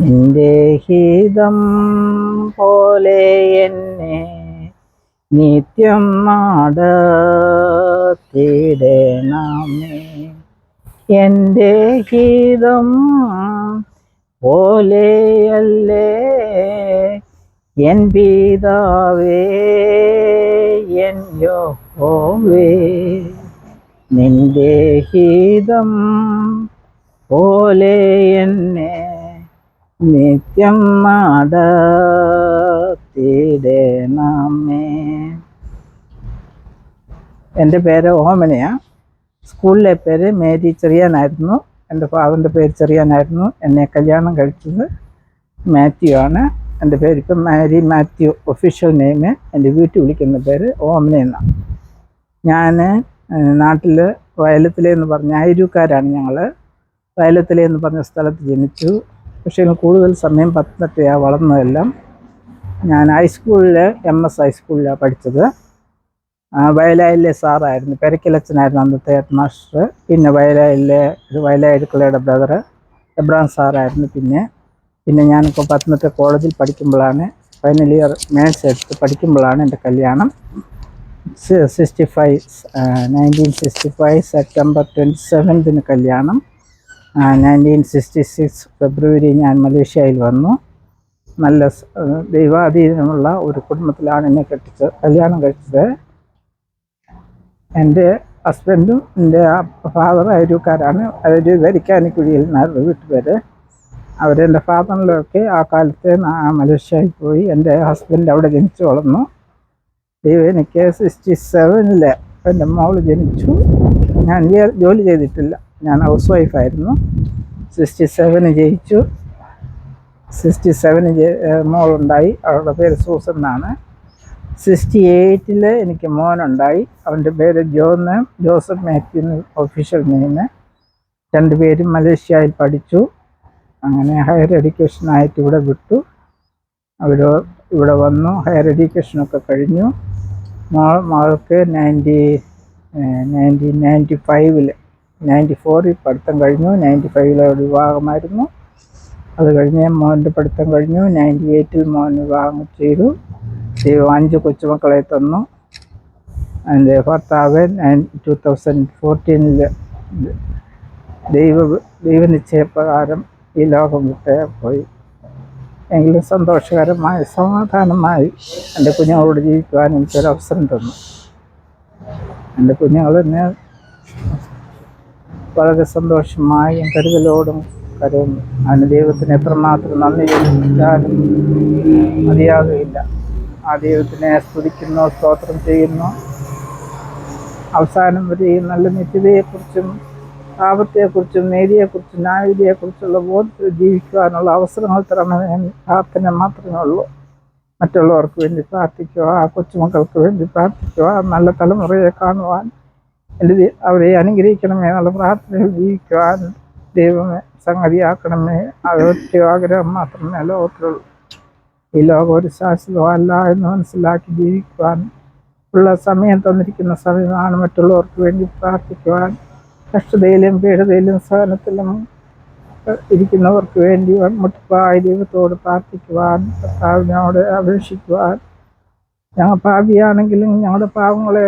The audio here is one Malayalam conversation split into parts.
നിന്റെ ഹിതം പോലെ എന്നെ നിത്യം നടത്തിയിടണമേ. എൻ്റെ ഹിതം പോലെയല്ലേ എൻ പിതാവേ, എൻ യഹോവേ. നിന്റെ ഹിതം പോലെ എന്നെ നിത്യം നടത്തിയിടണമേ. എൻ്റെ പേര് ഓമനയാണ്. സ്കൂളിലെ പേര് മേരി ചെറിയാനായിരുന്നു. എൻ്റെ ഫാദറിൻ്റെ പേര് ചെറിയാനായിരുന്നു. എന്നെ കല്യാണം കഴിച്ചത് മാത്യു ആണ്. എൻ്റെ പേരിപ്പം മാരി മാത്യു ഒഫീഷ്യൽ നെയിം. എൻ്റെ വീട്ടിൽ വിളിക്കുന്ന പേര് ഓമന എന്നാണ്. ഞാൻ നാട്ടിൽ വയലത്തിലെ എന്ന് പറഞ്ഞ അയരൂക്കാരാണ് ഞങ്ങൾ. വയലത്തിലെ എന്ന് പറഞ്ഞ സ്ഥലത്ത് ജനിച്ചു. പക്ഷേ കൂടുതൽ സമയം പത്തനംതിട്ടയാണ് വളർന്നതെല്ലാം. ഞാൻ ഹൈസ്കൂളിൽ MS ഹൈസ്കൂളിലാണ് പഠിച്ചത്. വയലായിലെ സാറായിരുന്നു, പെരക്കലച്ചനായിരുന്നു അന്നത്തെ ഹെഡ് മാസ്റ്റർ. പിന്നെ വയലായിടുക്കളയുടെ ബ്രദർ എബ്രാം സാറായിരുന്നു. പിന്നെ ഞാനിപ്പോൾ പത്തനംതിട്ട കോളേജിൽ പഠിക്കുമ്പോഴാണ്, ഫൈനൽ ഇയർ മേത്സ് എടുത്ത് പഠിക്കുമ്പോഴാണ് എൻ്റെ കല്യാണം. 1965 സെപ്റ്റംബർ 27 കല്യാണം. 1966 ഫെബ്രുവരി ഞാൻ മലേഷ്യയിൽ വന്നു. നല്ല ദൈവാധീനമുള്ള ഒരു കുടുംബത്തിലാണ് എന്നെ കല്യാണം കഴിച്ചത്. എൻ്റെ ഹസ്ബൻഡും എൻ്റെ ഫാദർ അയരൂക്കാരാണ്. അതൊരു വരിക്കാനിക്കുഴിയിൽ നിന്നായിരുന്നു വീട്ടുപേര്. അവരെൻ്റെ ഫാദറിലൊക്കെ ആ കാലത്ത് മലേഷ്യയിൽ പോയി. എൻ്റെ ഹസ്ബൻഡ് അവിടെ ജനിച്ചു വളർന്നു. എനിക്ക് 67 എൻ്റെ മോള് ജനിച്ചു. ഞാൻ ജോലി ചെയ്തിട്ടില്ല, ഞാൻ ഹൗസ് വൈഫായിരുന്നു. 67 ജയിച്ചു. 67 മോളുണ്ടായി. അവളുടെ പേര് സൂസൻ എന്നാണ്. 68 എനിക്ക് മോനുണ്ടായി. അവൻ്റെ പേര് ജോസഫ് മാത്യു ഒഫീഷ്യൽ നെയിം. രണ്ടുപേരും മലേഷ്യയിൽ പഠിച്ചു. അങ്ങനെ ഹയർ എഡ്യൂക്കേഷനായിട്ട് ഇവിടെ വിട്ടു. ഇവിടെ വന്നു. ഹയർ എഡ്യൂക്കേഷനൊക്കെ കഴിഞ്ഞു. മകൾക്ക് 1994 പഠിത്തം കഴിഞ്ഞു. 95 വിവാഹമായിരുന്നു. അത് കഴിഞ്ഞ് മോൻ്റെ പഠിത്തം കഴിഞ്ഞു. 98 മോൻ വിവാഹം ചെയ്തു. 5 കൊച്ചുമക്കളെ തന്നു. എൻ്റെ ഭർത്താവ് 2014 ദൈവനിശ്ചയപ്രകാരം ഈ ലോകം വിട്ട് പോയി. എങ്കിലും സന്തോഷകരമായി സമാധാനമായി എൻ്റെ കുഞ്ഞുങ്ങളോട് ജീവിക്കുവാൻ എനിക്കൊരവസരം തന്നു. എൻ്റെ കുഞ്ഞുങ്ങൾ എന്നെ വളരെ സന്തോഷമായി കരുതലോടും കരുതുന്നു. അതിന് ദൈവത്തിന് എത്രമാത്രം നന്ദി ചോദിച്ചാലും മതിയാകുകയില്ല. ആ ദൈവത്തിനെ സ്തുതിക്കുന്നു, സ്തോത്രം ചെയ്യുന്നു. അവസാനം വരെ ഈ നല്ല നിത്യതയെക്കുറിച്ചും പാപത്തെക്കുറിച്ചും നീതിയെക്കുറിച്ചും ന്യായവിധിയെക്കുറിച്ചുള്ള ബോധത്തിൽ ജീവിക്കുവാനുള്ള അവസരങ്ങൾ തരണമെന്ന് പ്രാർത്ഥന മാത്രമേ ഉള്ളൂ. മറ്റുള്ളവർക്ക് വേണ്ടി പ്രാർത്ഥിക്കുക, ആ കൊച്ചുമക്കൾക്ക് വേണ്ടി പ്രാർത്ഥിക്കുക, നല്ല തലമുറയെ കാണുവാൻ അവരെ അനുഗ്രഹിക്കണമേ എന്നുള്ള പ്രാർത്ഥനയിൽ ജീവിക്കുവാൻ ദൈവമേ സംഗതിയാക്കണമേ. അതൊറ്റ ആഗ്രഹം മാത്രമേ ലോകത്തിലുള്ളൂ. ഈ ലോകം ഒരു ശാശ്വതമല്ല എന്ന് മനസ്സിലാക്കി ജീവിക്കുവാൻ ഉള്ള സമയം തന്നിരിക്കുന്ന സമയമാണ്. മറ്റുള്ളവർക്ക് വേണ്ടി പ്രാർത്ഥിക്കുവാൻ, കഷ്ടതയിലും പീഡതയിലും സഹനത്തിലും ഇരിക്കുന്നവർക്ക് വേണ്ടി മുട്ടിപ്പായ ദൈവത്തോട് പ്രാർത്ഥിക്കുവാൻ, കർത്താവിനോട് അപേക്ഷിക്കുവാൻ. ഞങ്ങൾ പാപിയാണെങ്കിലും ഞങ്ങളുടെ പാവങ്ങളെ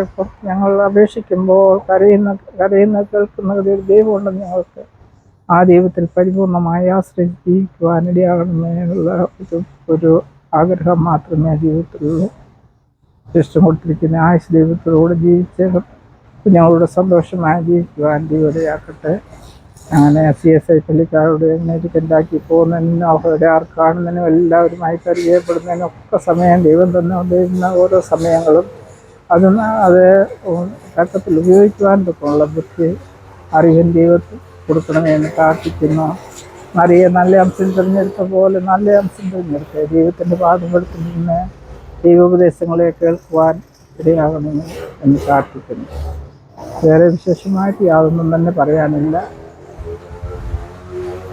ഞങ്ങൾ അപേക്ഷിക്കുമ്പോൾ കരയുന്ന കേൾക്കുന്ന ഒരു ദൈവമുണ്ടെന്ന് ഞങ്ങൾക്ക് ആ ദൈവത്തിൽ പരിപൂർണമായി ആശ്രയിച്ച് ജീവിക്കുവാൻ ഇടയാകണമെന്നുള്ള ഒരു ആഗ്രഹം മാത്രമേ ജീവിതത്തിലുള്ളൂ. ഇഷ്ടം കൊടുത്തിരിക്കുന്ന ആയുസ് ദൈവത്തിലൂടെ ജീവിച്ച് കുഞ്ഞുങ്ങളുടെ സന്തോഷമായി ജീവിക്കുവാൻ ദൈവതയാക്കട്ടെ. അങ്ങനെ CSI പള്ളിക്കാരോട് എഴുന്നേറ്റിണ്ടാക്കി പോകുന്നതിനും അവരുടെ കാണുന്നതിനും എല്ലാവരുമായി പരിചയപ്പെടുന്നതിനും ഒക്കെ സമയം ദൈവം തന്നുകൊണ്ടിരുന്ന ഓരോ സമയങ്ങളും അത് തക്കത്തിൽ ഉപയോഗിക്കുവാൻ തൊട്ടുള്ള ബുദ്ധി അറിവിൻ ദൈവത്തിൽ കൊടുക്കണമെന്ന് പ്രാർത്ഥിക്കുന്നു. മറിയെ നല്ല അംശം തിരഞ്ഞെടുത്ത പോലെ നല്ല അംശം തിരഞ്ഞെടുത്ത് ദൈവത്തിൻ്റെ പാദപ്പെടുത്തിൽ നിന്ന് ദൈവോപദേശങ്ങളെ കേൾക്കുവാൻ ഇടയാകണമെന്ന് എന്ന് പ്രാർത്ഥിക്കുന്നു. വേറെ വിശേഷമായിട്ട് യാതൊന്നും തന്നെ പറയാനില്ല.